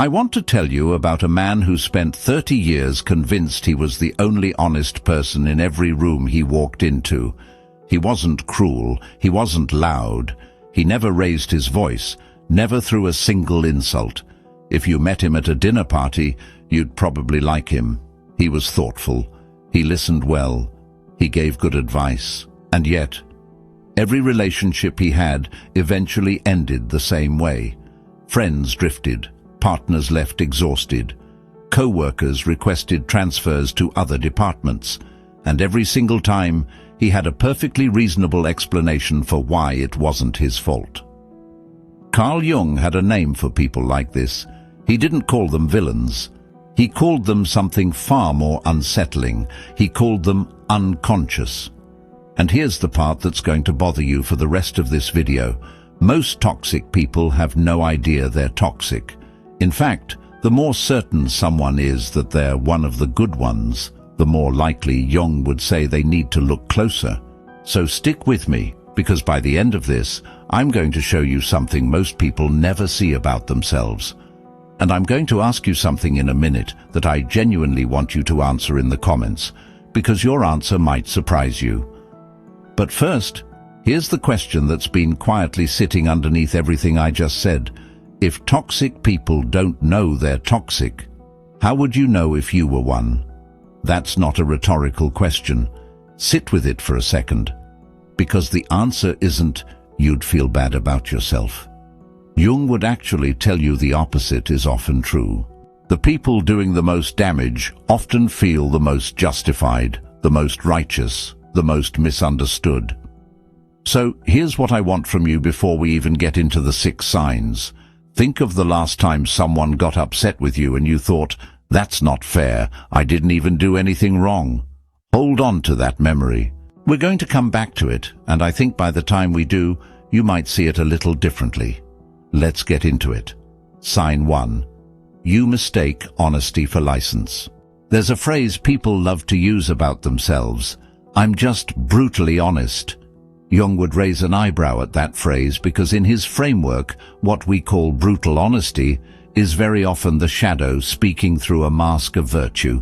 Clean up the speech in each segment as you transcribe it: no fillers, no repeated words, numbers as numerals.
I want to tell you about a man who spent 30 years convinced he was the only honest person in every room he walked into. He wasn't cruel, he wasn't loud, he never raised his voice, never threw a single insult. If you met him at a dinner party, you'd probably like him. He was thoughtful, he listened well, he gave good advice, and yet, every relationship he had eventually ended the same way. Friends drifted, partners left exhausted, co-workers requested transfers to other departments, and every single time he had a perfectly reasonable explanation for why it wasn't his fault. Carl Jung had a name for people like this. He didn't call them villains. He called them something far more unsettling. He called them unconscious. And here's the part that's going to bother you for the rest of this video. Most toxic people have no idea they're toxic. In fact, the more certain someone is that they're one of the good ones, the more likely Jung would say they need to look closer. So stick with me, because by the end of this, I'm going to show you something most people never see about themselves. And I'm going to ask you something in a minute that I genuinely want you to answer in the comments, because your answer might surprise you. But first, here's the question that's been quietly sitting underneath everything I just said. If toxic people don't know they're toxic, how would you know if you were one? That's not a rhetorical question. Sit with it for a second, because the answer isn't you'd feel bad about yourself. Jung would actually tell you the opposite is often true. The people doing the most damage often feel the most justified, the most righteous, the most misunderstood. So here's what I want from you before we even get into the 6 signs. Think of the last time someone got upset with you and you thought, that's not fair, I didn't even do anything wrong. Hold on to that memory. We're going to come back to it, and I think by the time we do, you might see it a little differently. Let's get into it. Sign 1. You mistake honesty for license. There's a phrase people love to use about themselves. I'm just brutally honest. Jung would raise an eyebrow at that phrase because in his framework, what we call brutal honesty is very often the shadow speaking through a mask of virtue.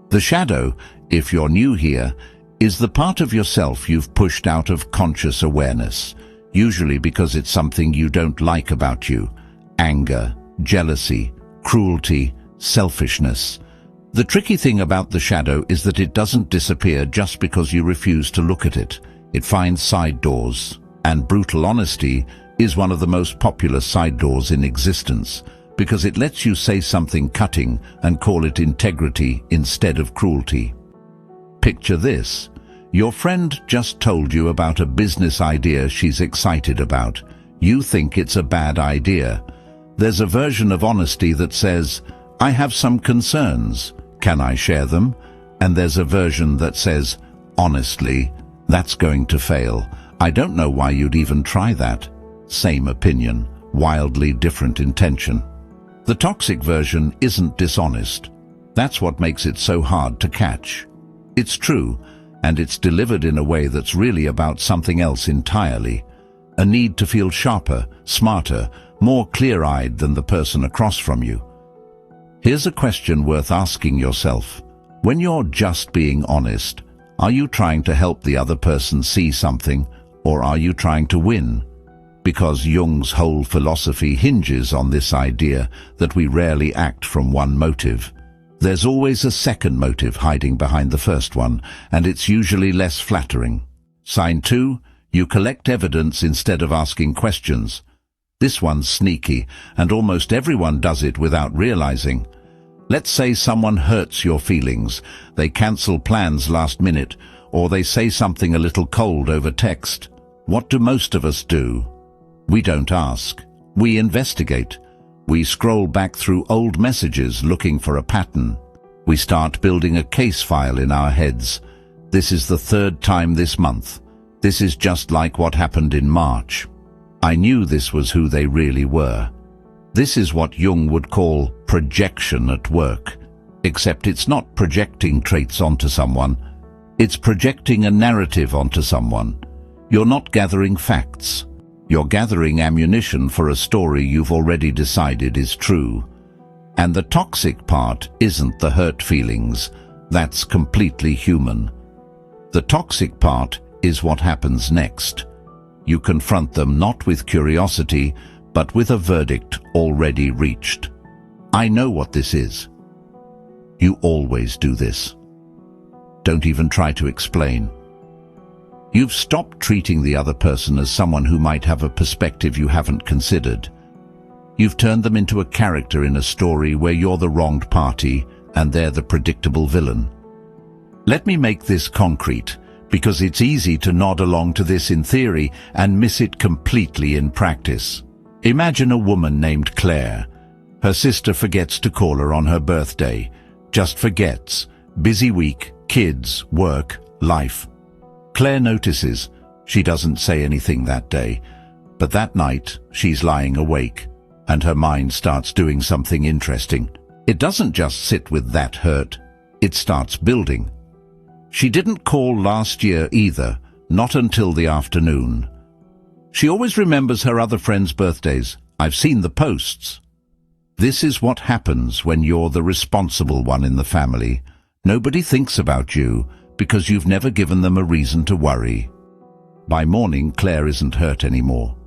The shadow, if you're new here, is the part of yourself you've pushed out of conscious awareness, usually because it's something you don't like about you. Anger, jealousy, cruelty, selfishness. The tricky thing about the shadow is that it doesn't disappear just because you refuse to look at it. It finds side doors, and brutal honesty is one of the most popular side doors in existence because it lets you say something cutting and call it integrity instead of cruelty. Picture this. Your friend just told you about a business idea she's excited about. You think it's a bad idea. There's a version of honesty that says, I have some concerns. Can I share them? And there's a version that says, honestly, that's going to fail. I don't know why you'd even try that. Same opinion, wildly different intention. The toxic version isn't dishonest. That's what makes it so hard to catch. It's true, and it's delivered in a way that's really about something else entirely. A need to feel sharper, smarter, more clear-eyed than the person across from you. Here's a question worth asking yourself. When you're just being honest, are you trying to help the other person see something, or are you trying to win? Because Jung's whole philosophy hinges on this idea that we rarely act from one motive. There's always a second motive hiding behind the first one, and it's usually less flattering. Sign 2, you collect evidence instead of asking questions. This one's sneaky, and almost everyone does it without realizing. Let's say someone hurts your feelings, they cancel plans last minute, or they say something a little cold over text. What do most of us do? We don't ask. We investigate. We scroll back through old messages looking for a pattern. We start building a case file in our heads. This is the 3rd time this month. This is just like what happened in March. I knew this was who they really were. This is what Jung would call projection at work, except it's not projecting traits onto someone. It's projecting a narrative onto someone. You're not gathering facts. You're gathering ammunition for a story you've already decided is true. And the toxic part isn't the hurt feelings. That's completely human. The toxic part is what happens next. You confront them not with curiosity, but with a verdict already reached. I know what this is. You always do this. Don't even try to explain. You've stopped treating the other person as someone who might have a perspective you haven't considered. You've turned them into a character in a story where you're the wronged party and they're the predictable villain. Let me make this concrete, because it's easy to nod along to this in theory and miss it completely in practice. Imagine a woman named Claire. Her sister forgets to call her on her birthday. Just forgets. Busy week, kids, work, life. Claire notices. She doesn't say anything that day. But that night, she's lying awake, and her mind starts doing something interesting. It doesn't just sit with that hurt. It starts building. She didn't call last year either, not until the afternoon. She always remembers her other friends' birthdays. I've seen the posts. This is what happens when you're the responsible one in the family. Nobody thinks about you because you've never given them a reason to worry. By morning, Claire isn't hurt anymore.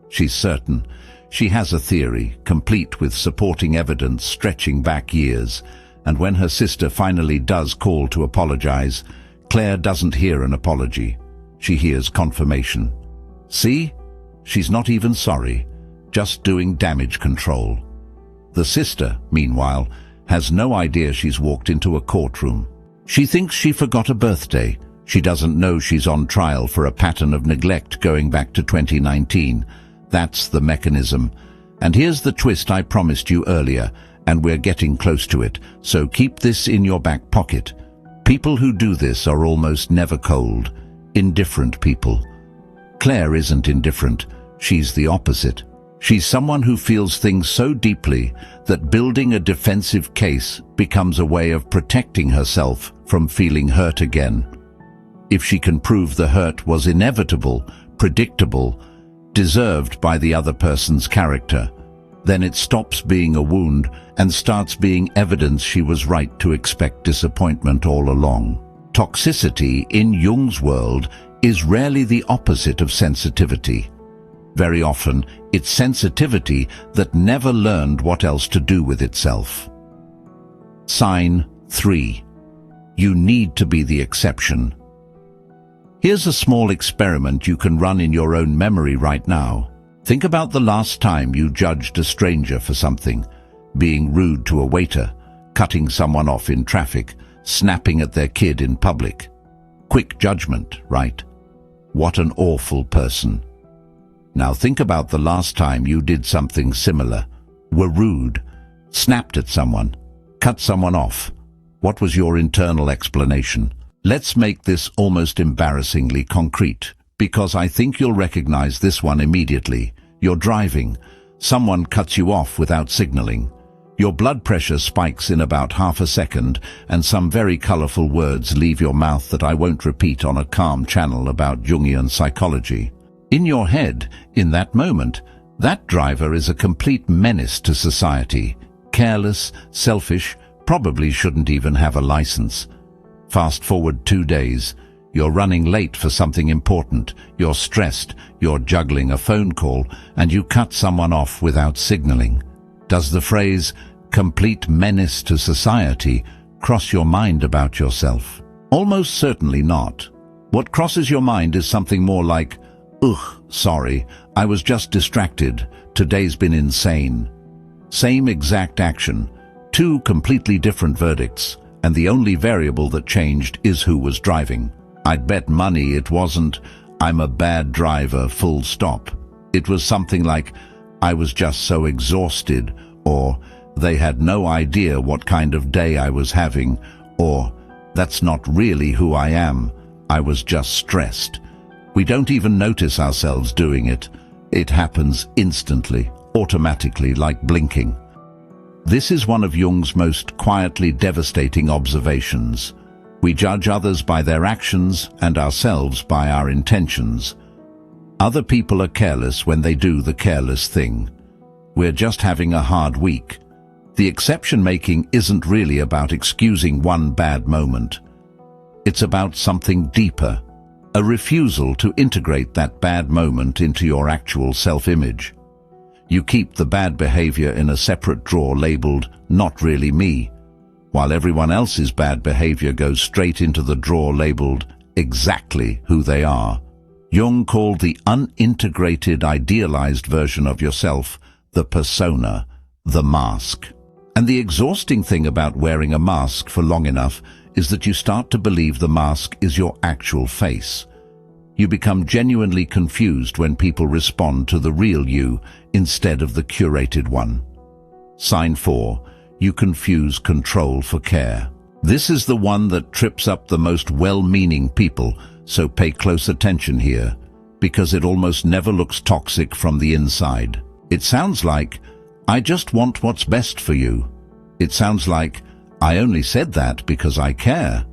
She's certain. She has a theory, complete with supporting evidence stretching back years, and when her sister finally does call to apologize, Claire doesn't hear an apology. She hears confirmation. See? She's not even sorry, just doing damage control. The sister, meanwhile, has no idea she's walked into a courtroom. She thinks she forgot a birthday. She doesn't know she's on trial for a pattern of neglect going back to 2019. That's the mechanism. And here's the twist I promised you earlier, and we're getting close to it, so keep this in your back pocket. People who do this are almost never cold, indifferent people. Claire isn't indifferent. She's the opposite. She's someone who feels things so deeply that building a defensive case becomes a way of protecting herself from feeling hurt again. If she can prove the hurt was inevitable, predictable, deserved by the other person's character, then it stops being a wound and starts being evidence she was right to expect disappointment all along. Toxicity, in Jung's world, is rarely the opposite of sensitivity. Very often, it's sensitivity that never learned what else to do with itself. Sign 3. You need to be the exception. Here's a small experiment you can run in your own memory right now. Think about the last time you judged a stranger for something, being rude to a waiter, cutting someone off in traffic, snapping at their kid in public. Quick judgment, right? What an awful person. Now think about the last time you did something similar, were rude, snapped at someone, cut someone off. What was your internal explanation? Let's make this almost embarrassingly concrete, because I think you'll recognize this one immediately. You're driving. Someone cuts you off without signaling. Your blood pressure spikes in about half a second, and some very colorful words leave your mouth that I won't repeat on a calm channel about Jungian psychology. In your head, in that moment, that driver is a complete menace to society. Careless, selfish, probably shouldn't even have a license. Fast forward 2 days. You're running late for something important. You're stressed. You're juggling a phone call, and you cut someone off without signaling. Does the phrase, complete menace to society, cross your mind about yourself? Almost certainly not. What crosses your mind is something more like, ugh, sorry, I was just distracted. Today's been insane. Same exact action. 2 completely different verdicts, and the only variable that changed is who was driving. I'd bet money it wasn't, I'm a bad driver, full stop. It was something like, I was just so exhausted, or they had no idea what kind of day I was having, or that's not really who I am, I was just stressed. We don't even notice ourselves doing it. It happens instantly, automatically, like blinking. This is one of Jung's most quietly devastating observations. We judge others by their actions and ourselves by our intentions. Other people are careless when they do the careless thing. We're just having a hard week. The exception making isn't really about excusing one bad moment. It's about something deeper, a refusal to integrate that bad moment into your actual self-image. You keep the bad behavior in a separate drawer labeled "not really me," while everyone else's bad behavior goes straight into the drawer labeled exactly who they are. Jung called the unintegrated, idealized version of yourself the persona, the mask. And the exhausting thing about wearing a mask for long enough is that you start to believe the mask is your actual face. You become genuinely confused when people respond to the real you instead of the curated one. Sign 4. You confuse control for care. This is the one that trips up the most well-meaning people, so pay close attention here, because it almost never looks toxic from the inside. It sounds like, "I just want what's best for you." It sounds like, "I only said that because I care."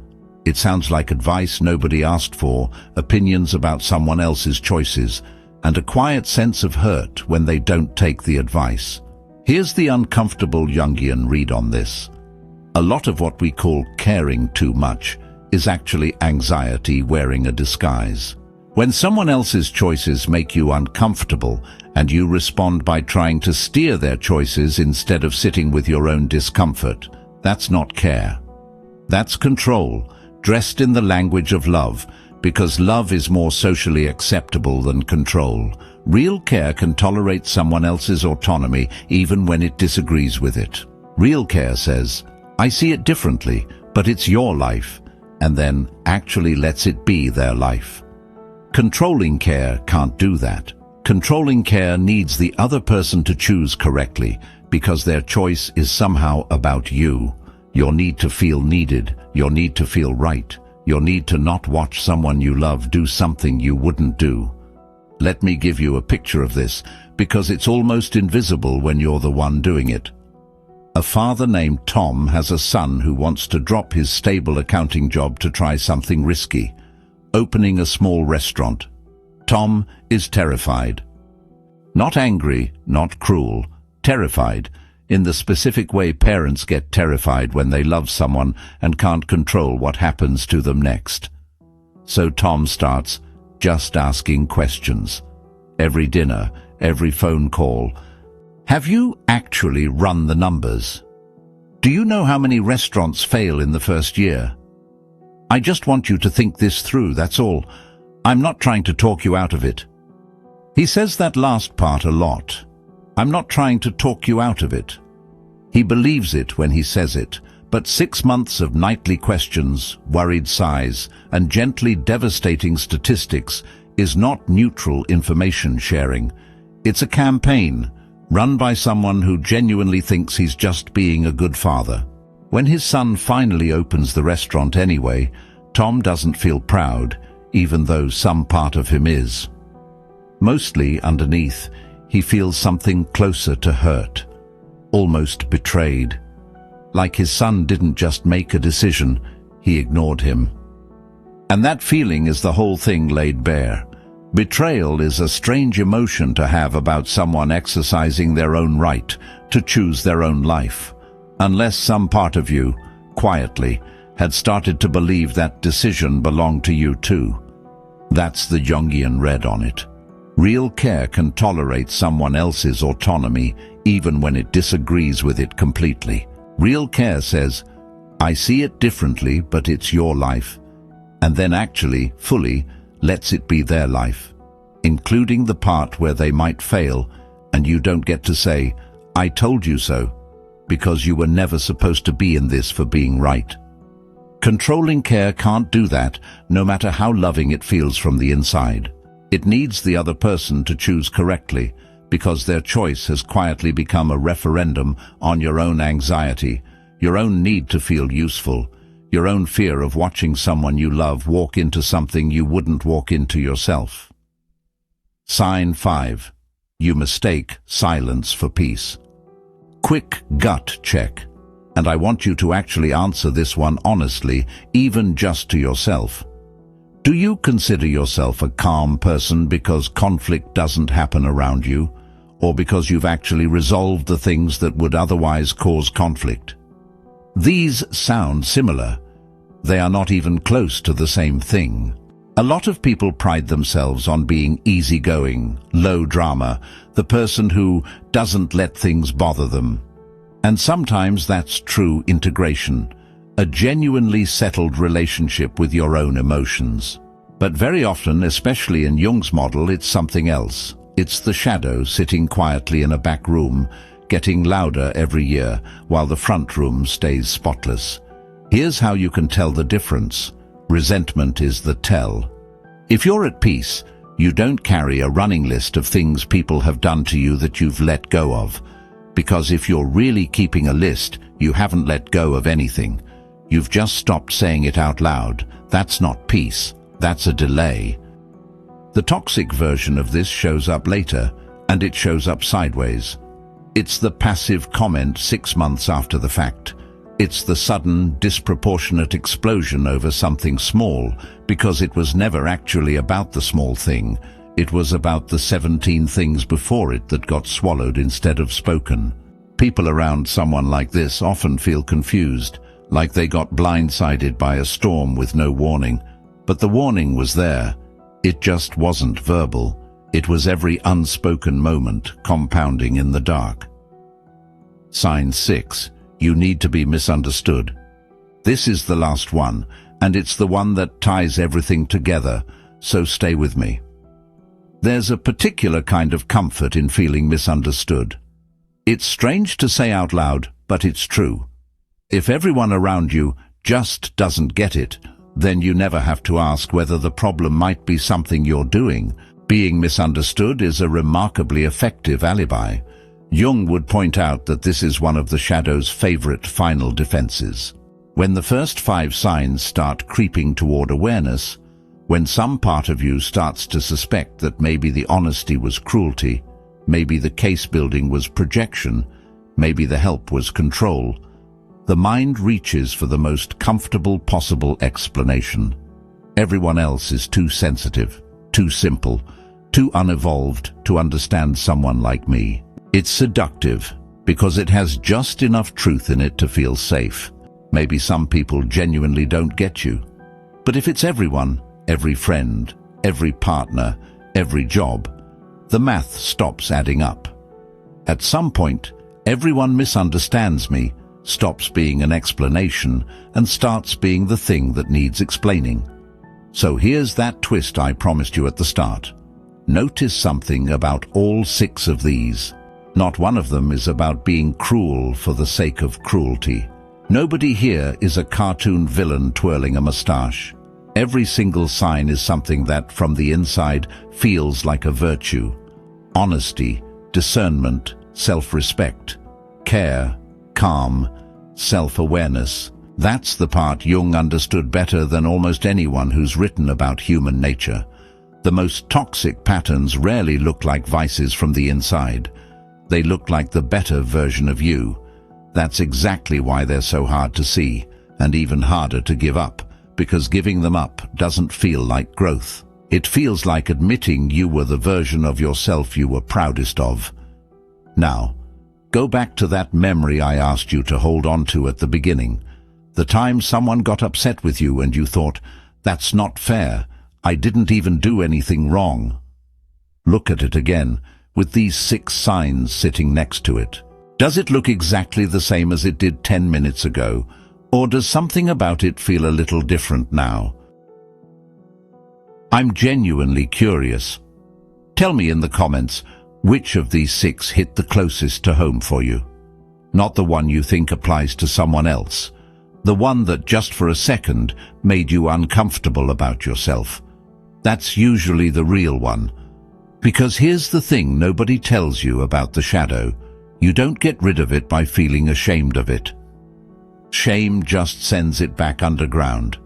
It sounds like advice nobody asked for, opinions about someone else's choices, and a quiet sense of hurt when they don't take the advice. Here's the uncomfortable Jungian read on this. A lot of what we call caring too much is actually anxiety wearing a disguise. When someone else's choices make you uncomfortable and you respond by trying to steer their choices instead of sitting with your own discomfort, that's not care. That's control, dressed in the language of love, because love is more socially acceptable than control. Real care can tolerate someone else's autonomy even when it disagrees with it. Real care says, "I see it differently, but it's your life," and then actually lets it be their life. Controlling care can't do that. Controlling care needs the other person to choose correctly, because their choice is somehow about you. Your need to feel needed, your need to feel right, your need to not watch someone you love do something you wouldn't do. Let me give you a picture of this, because it's almost invisible when you're the one doing it. A father named Tom has a son who wants to drop his stable accounting job to try something risky, opening a small restaurant. Tom is terrified. Not angry, not cruel, terrified, in the specific way parents get terrified when they love someone and can't control what happens to them next. So Tom starts just asking questions. Every dinner, every phone call. Have you actually run the numbers? Do you know how many restaurants fail in the first year? I just want you to think this through, that's all. I'm not trying to talk you out of it. He says that last part a lot. I'm not trying to talk you out of it. He believes it when he says it, but 6 months of nightly questions, worried sighs, and gently devastating statistics is not neutral information sharing. It's a campaign, run by someone who genuinely thinks he's just being a good father. When his son finally opens the restaurant anyway, Tom doesn't feel proud, even though some part of him is. Mostly underneath, he feels something closer to hurt, almost betrayed. Like his son didn't just make a decision, he ignored him. And that feeling is the whole thing laid bare. Betrayal is a strange emotion to have about someone exercising their own right to choose their own life, unless some part of you, quietly, had started to believe that decision belonged to you too. That's the Jungian read on it. Real care can tolerate someone else's autonomy even when it disagrees with it completely. Real care says, "I see it differently, but it's your life," and then actually, fully, lets it be their life, including the part where they might fail, and you don't get to say, "I told you so," because you were never supposed to be in this for being right. Controlling care can't do that, no matter how loving it feels from the inside. It needs the other person to choose correctly, because their choice has quietly become a referendum on your own anxiety, your own need to feel useful, your own fear of watching someone you love walk into something you wouldn't walk into yourself. Sign 5. You mistake silence for peace. Quick gut check, and I want you to actually answer this one honestly, even just to yourself. Do you consider yourself a calm person because conflict doesn't happen around you? or because you've actually resolved the things that would otherwise cause conflict. These sound similar. They are not even close to the same thing. A lot of people pride themselves on being easygoing, low drama, the person who doesn't let things bother them. And sometimes that's true integration, a genuinely settled relationship with your own emotions. But very often, especially in Jung's model, it's something else. It's the shadow sitting quietly in a back room, getting louder every year, while the front room stays spotless. Here's how you can tell the difference. Resentment is the tell. If you're at peace, you don't carry a running list of things people have done to you that you've let go of. Because if you're really keeping a list, you haven't let go of anything. You've just stopped saying it out loud. That's not peace. That's a delay. The toxic version of this shows up later, and it shows up sideways. It's the passive comment 6 months after the fact. It's the sudden, disproportionate explosion over something small, because it was never actually about the small thing. It was about the 17 things before it that got swallowed instead of spoken. People around someone like this often feel confused, like they got blindsided by a storm with no warning. But the warning was there. It just wasn't verbal. It was every unspoken moment compounding in the dark. Sign 6. You need to be misunderstood. This is the last one, and it's the one that ties everything together, so stay with me. There's a particular kind of comfort in feeling misunderstood. It's strange to say out loud, but it's true. If everyone around you just doesn't get it, then you never have to ask whether the problem might be something you're doing. Being misunderstood is a remarkably effective alibi. Jung would point out that this is one of the shadow's favorite final defenses. When the first 5 signs start creeping toward awareness, when some part of you starts to suspect that maybe the honesty was cruelty, maybe the case building was projection, maybe the help was control, the mind reaches for the most comfortable possible explanation. Everyone else is too sensitive, too simple, too unevolved to understand someone like me. It's seductive because it has just enough truth in it to feel safe. Maybe some people genuinely don't get you. But if it's everyone, every friend, every partner, every job, the math stops adding up. At some point, everyone misunderstands me, stops being an explanation, and starts being the thing that needs explaining. So here's that twist I promised you at the start. Notice something about all 6 of these. Not one of them is about being cruel for the sake of cruelty. Nobody here is a cartoon villain twirling a mustache. Every single sign is something that, from the inside, feels like a virtue. Honesty, discernment, self-respect, care, calm, self-awareness. That's the part Jung understood better than almost anyone who's written about human nature. The most toxic patterns rarely look like vices from the inside. They look like the better version of you. That's exactly why they're so hard to see, and even harder to give up, because giving them up doesn't feel like growth. It feels like admitting you were the version of yourself you were proudest of. Now, go back to that memory I asked you to hold on to at the beginning. The time someone got upset with you and you thought, "That's not fair. I didn't even do anything wrong." Look at it again, with these 6 signs sitting next to it. Does it look exactly the same as it did 10 minutes ago, or does something about it feel a little different now? I'm genuinely curious. Tell me in the comments, which of these 6 hit the closest to home for you? Not the one you think applies to someone else. The one that just for a second made you uncomfortable about yourself. That's usually the real one. Because here's the thing nobody tells you about the shadow. You don't get rid of it by feeling ashamed of it. Shame just sends it back underground.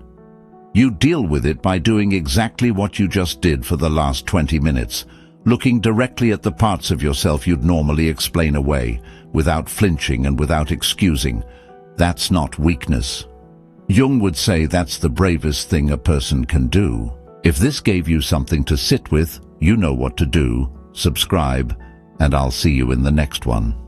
You deal with it by doing exactly what you just did for the last 20 minutes, looking directly at the parts of yourself you'd normally explain away, without flinching and without excusing. That's not weakness. Jung would say that's the bravest thing a person can do. If this gave you something to sit with, you know what to do. Subscribe, and I'll see you in the next one.